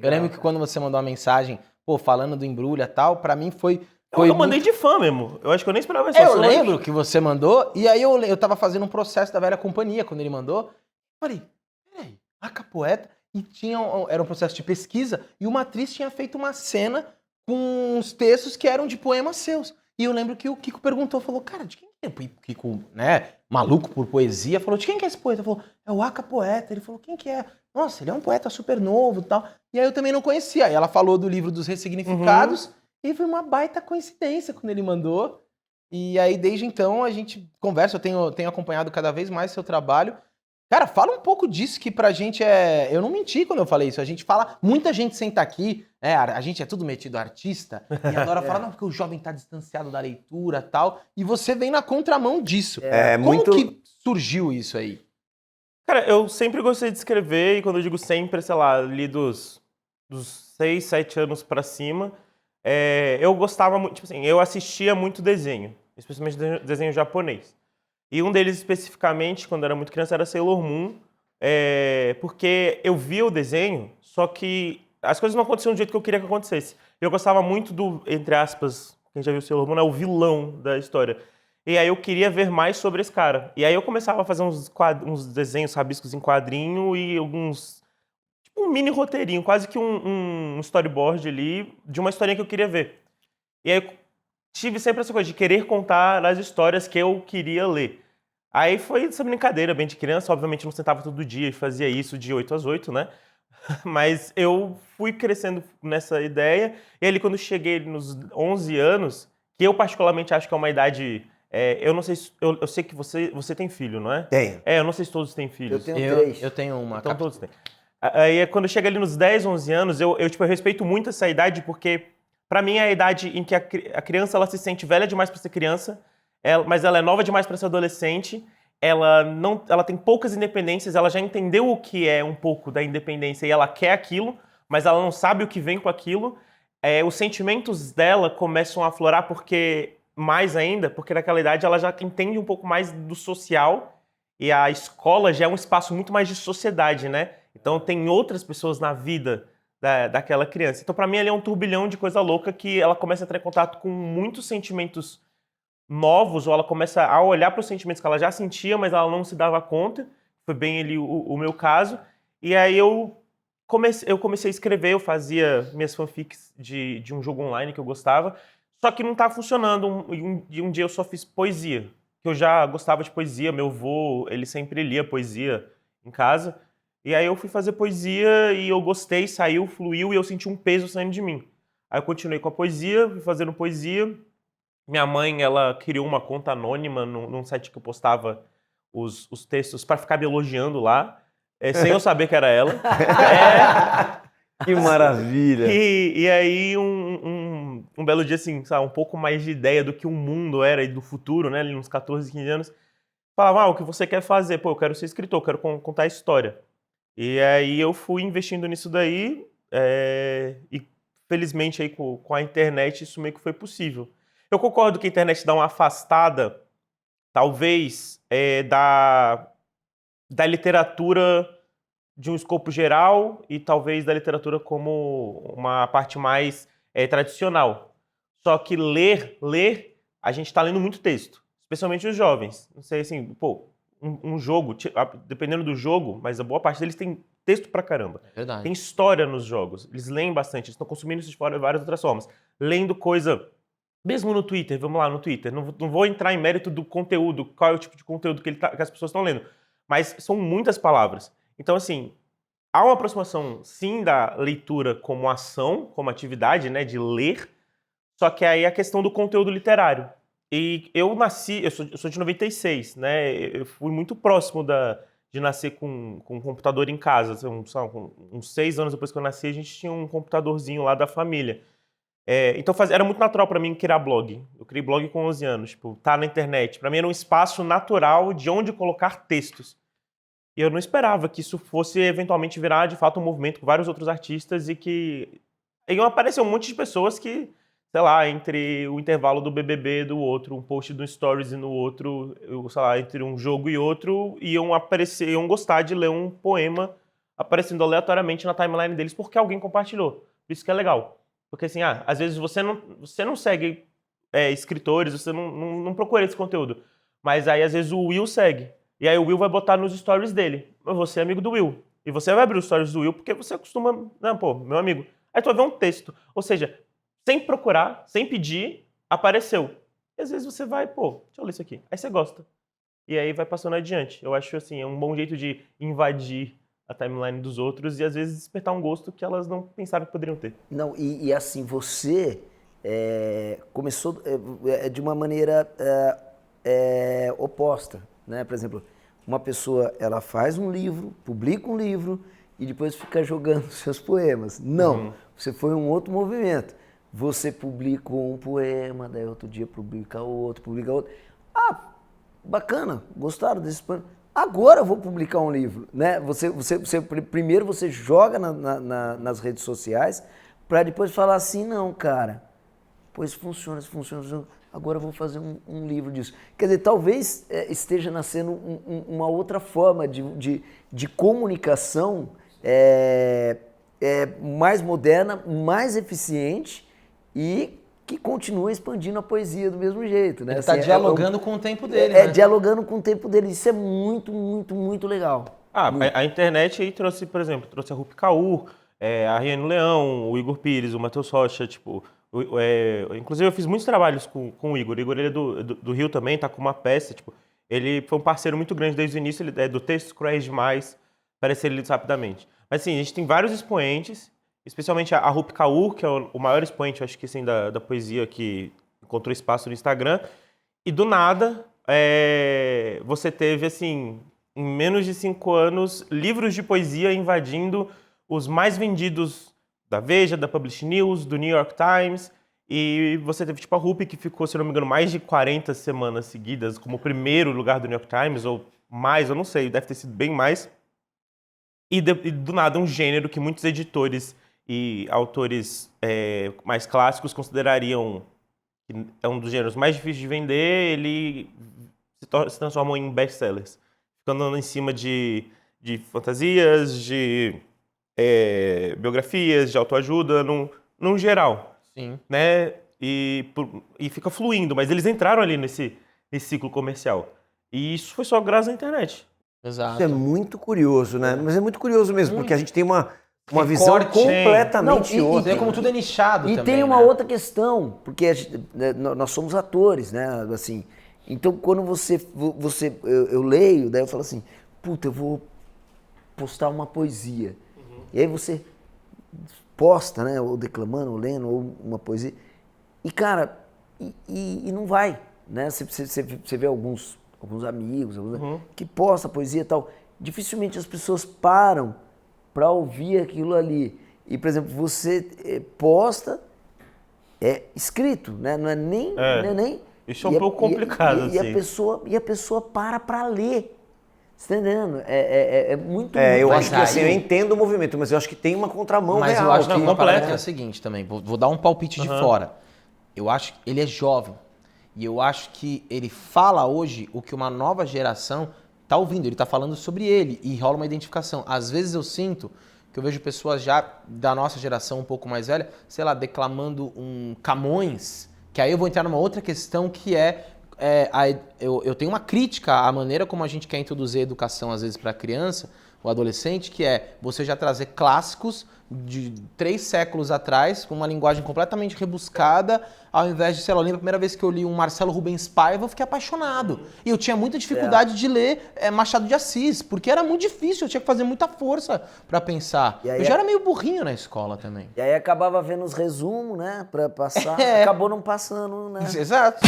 Eu lembro que quando você mandou uma mensagem, pô, falando do Embrulha e tal, pra mim foi Eu mandei de fã mesmo. Eu acho que eu nem esperava isso. Eu lembro que você mandou, e aí eu tava fazendo um processo da Velha Companhia quando ele mandou. Falei, peraí, a Capoeta, e era um processo de pesquisa, e uma atriz tinha feito uma cena com uns textos que eram de poemas seus. E eu lembro que o Kiko perguntou, falou, cara, de quem é? O Kiko, né, maluco por poesia, falou, de quem que é esse poeta? Falou, é o Aca Poeta. Ele falou, quem que é? Nossa, ele é um poeta super novo e tal. E aí eu também não conhecia. Aí ela falou do livro dos ressignificados, e foi uma baita coincidência quando ele mandou. E aí, desde então, a gente conversa, eu tenho acompanhado cada vez mais seu trabalho. Cara, fala um pouco disso que pra gente é... Eu não menti quando eu falei isso, a gente fala... Muita gente senta aqui, a gente é tudo metido artista, e adora falar, não, porque o jovem tá distanciado da leitura e tal, e você vem na contramão disso. Como que surgiu isso aí? Cara, eu sempre gostei de escrever, e quando eu digo sempre, sei lá, ali dos 6, 7 anos pra cima, eu gostava muito, tipo assim, eu assistia muito desenho, especialmente desenho japonês. E um deles especificamente, quando eu era muito criança, era Sailor Moon, porque eu via o desenho, só que as coisas não aconteciam do jeito que eu queria que acontecesse. Eu gostava muito do, entre aspas, quem já viu Sailor Moon, é o vilão da história. E aí eu queria ver mais sobre esse cara. E aí eu começava a fazer uns desenhos, rabiscos em quadrinho e alguns... Tipo um mini roteirinho, quase que um storyboard ali de uma historinha que eu queria ver. E aí eu tive sempre essa coisa de querer contar as histórias que eu queria ler. Aí foi essa brincadeira bem de criança, obviamente não sentava todo dia e fazia isso de 8 às 8, né? Mas eu fui crescendo nessa ideia, e ali quando cheguei nos 11 anos, que eu particularmente acho que é uma idade... eu não sei se, eu sei que você tem filho, não é? Tenho. Eu não sei se todos têm filhos. Eu tenho 3. Eu tenho uma. Então todos têm. Aí quando chega ali nos 10, 11 anos, eu respeito muito essa idade, porque pra mim é a idade em que a criança ela se sente velha demais pra ser criança, mas ela é nova demais pra ser adolescente, ela tem poucas independências, ela já entendeu o que é um pouco da independência e ela quer aquilo, mas ela não sabe o que vem com aquilo. Os sentimentos dela começam a aflorar mais ainda, porque naquela idade ela já entende um pouco mais do social, e a escola já é um espaço muito mais de sociedade, né? Então tem outras pessoas na vida daquela criança. Então pra mim ele é um turbilhão de coisa louca que ela começa a entrar em contato com muitos sentimentos novos, ou ela começa a olhar para os sentimentos que ela já sentia, mas ela não se dava conta. Foi bem ali o meu caso. E aí eu comecei a escrever, eu fazia minhas fanfics de um jogo online que eu gostava, só que não estava funcionando. Um dia eu só fiz poesia, que eu já gostava de poesia, meu avô, ele sempre lia poesia em casa. E aí eu fui fazer poesia e eu gostei, saiu, fluiu e eu senti um peso saindo de mim. Aí eu continuei com a poesia, fui fazendo poesia. Minha mãe, ela criou uma conta anônima num site que eu postava os textos para ficar me elogiando lá, sem eu saber que era ela. Que maravilha! E aí, um belo dia, assim, sabe, um pouco mais de ideia do que o mundo era e do futuro, né, ali uns 14, 15 anos, falava, o que você quer fazer? Pô, eu quero ser escritor, eu quero contar história. E aí eu fui investindo nisso daí, e felizmente aí com a internet isso meio que foi possível. Eu concordo que a internet dá uma afastada, talvez, da literatura de um escopo geral e talvez da literatura como uma parte mais tradicional. Só que ler, a gente está lendo muito texto, especialmente os jovens. Não sei, assim, pô, um jogo, dependendo do jogo, mas a boa parte deles tem texto pra caramba. É verdade. Tem história nos jogos, eles leem bastante, eles estão consumindo isso de várias outras formas. Lendo coisa... Mesmo no Twitter, vamos lá, no Twitter, não vou entrar em mérito do conteúdo, qual é o tipo de conteúdo que as pessoas estão lendo, mas são muitas palavras. Então, assim, há uma aproximação, sim, da leitura como ação, como atividade, né, de ler, só que aí a questão do conteúdo literário. E eu sou de 96, né, eu fui muito próximo de nascer com um computador em casa, uns 6 anos depois que eu nasci, a gente tinha um computadorzinho lá da família. Então era muito natural pra mim criar blog. Eu criei blog com 11 anos, tipo, tá na internet. Pra mim era um espaço natural de onde colocar textos. E eu não esperava que isso fosse eventualmente virar, de fato, um movimento com vários outros artistas e apareceu um monte de pessoas que, sei lá, entre o intervalo do BBB do outro, um post do Stories e no outro, sei lá, entre um jogo e outro, iam gostar de ler um poema aparecendo aleatoriamente na timeline deles porque alguém compartilhou. Isso que é legal. Porque assim, às vezes você não segue escritores, você não procura esse conteúdo. Mas aí às vezes o Will segue. E aí o Will vai botar nos stories dele. Você é amigo do Will. E você vai abrir os stories do Will porque você costuma... Não, pô, meu amigo. Aí tu vai ver um texto. Ou seja, sem procurar, sem pedir, apareceu. E às vezes você vai, pô, deixa eu ler isso aqui. Aí você gosta. E aí vai passando adiante. Eu acho assim, é um bom jeito de invadir a timeline dos outros e às vezes despertar um gosto que elas não pensaram que poderiam ter. Não, e assim, você começou de uma maneira oposta, né? Por exemplo, uma pessoa, ela faz um livro, publica um livro e depois fica jogando seus poemas. Não, você foi um outro movimento. Você publicou um poema, daí outro dia publica outro. Ah, bacana, gostaram desse poema? Agora eu vou publicar um livro, né? Primeiro você joga nas redes sociais para depois falar assim, não, cara, pois funciona, agora eu vou fazer um livro disso. Quer dizer, talvez esteja nascendo uma outra forma de comunicação mais moderna, mais eficiente e que continua expandindo a poesia do mesmo jeito, né? Ele está dialogando com o tempo dele, né? Dialogando com o tempo dele. Isso é muito, muito, muito legal. A internet aí trouxe, por exemplo, a Rupi Kaur, a Riane Leão, o Igor Pires, o Matheus Rocha, tipo... inclusive eu fiz muitos trabalhos com o Igor. O Igor, ele é do Rio também, tá com uma peça, tipo... Ele foi um parceiro muito grande desde o início, ele é do Textos Cruéis Demais, para ser lido rapidamente. Mas assim, a gente tem vários expoentes, especialmente a Rupi Kaur, que é o maior expoente, eu acho que assim, da poesia que encontrou espaço no Instagram. E do nada, você teve, assim, em menos de 5 anos, livros de poesia invadindo os mais vendidos da Veja, da Publish News, do New York Times. E você teve, tipo, a Rupi, que ficou, se não me engano, mais de 40 semanas seguidas como primeiro lugar do New York Times, ou mais, eu não sei, deve ter sido bem mais. E do nada, um gênero que muitos editores e autores mais clássicos considerariam que é um dos gêneros mais difíceis de vender, ele se transformou em best-sellers, ficando em cima de fantasias, de biografias, de autoajuda, num geral. Sim. Né? E fica fluindo, mas eles entraram ali nesse ciclo comercial. E isso foi só graças à internet. Exato. Isso é muito curioso, né? Mas é muito curioso mesmo, porque a gente tem uma visão Recorte. completamente outra. E como tudo é nichado E também, tem uma né? outra questão, porque nós somos atores, né? Assim, então, quando eu leio, daí eu falo assim, puta, eu vou postar uma poesia. E aí você posta, né? Ou declamando, ou lendo, ou uma poesia. E, cara, e não vai, né? Você vê alguns amigos que postam poesia e tal. Dificilmente as pessoas param para ouvir aquilo ali. E, por exemplo, você posta escrito, né? Não é nem... Isso é um pouco complicado, assim. E a pessoa para ler. Você tá entendendo? É muito... eu Mas acho que assim, eu aí- entendo o movimento, mas eu acho que tem uma contramão Mas real. eu acho que aqui. uma parada que é o seguinte também, vou dar um palpite de fora. Eu acho que ele é jovem. E eu acho que ele fala hoje o que uma nova geração tá ouvindo. Ele tá falando sobre ele e rola uma identificação. Às vezes eu sinto que eu vejo pessoas já da nossa geração um pouco mais velha, sei lá, declamando um Camões, que aí eu vou entrar numa outra questão que eu tenho uma crítica à maneira como a gente quer introduzir a educação, às vezes, para a criança ou adolescente, que é você já trazer clássicos de 3 séculos atrás, com uma linguagem completamente rebuscada, ao invés de, sei lá, eu lembro a primeira vez que eu li um Marcelo Rubens Paiva, eu fiquei apaixonado. E eu tinha muita dificuldade de ler Machado de Assis, porque era muito difícil, eu tinha que fazer muita força para pensar. E aí Eu já era meio burrinho na escola também. E aí acabava vendo os resumos, né? Pra passar. Acabou não passando, né? Exato.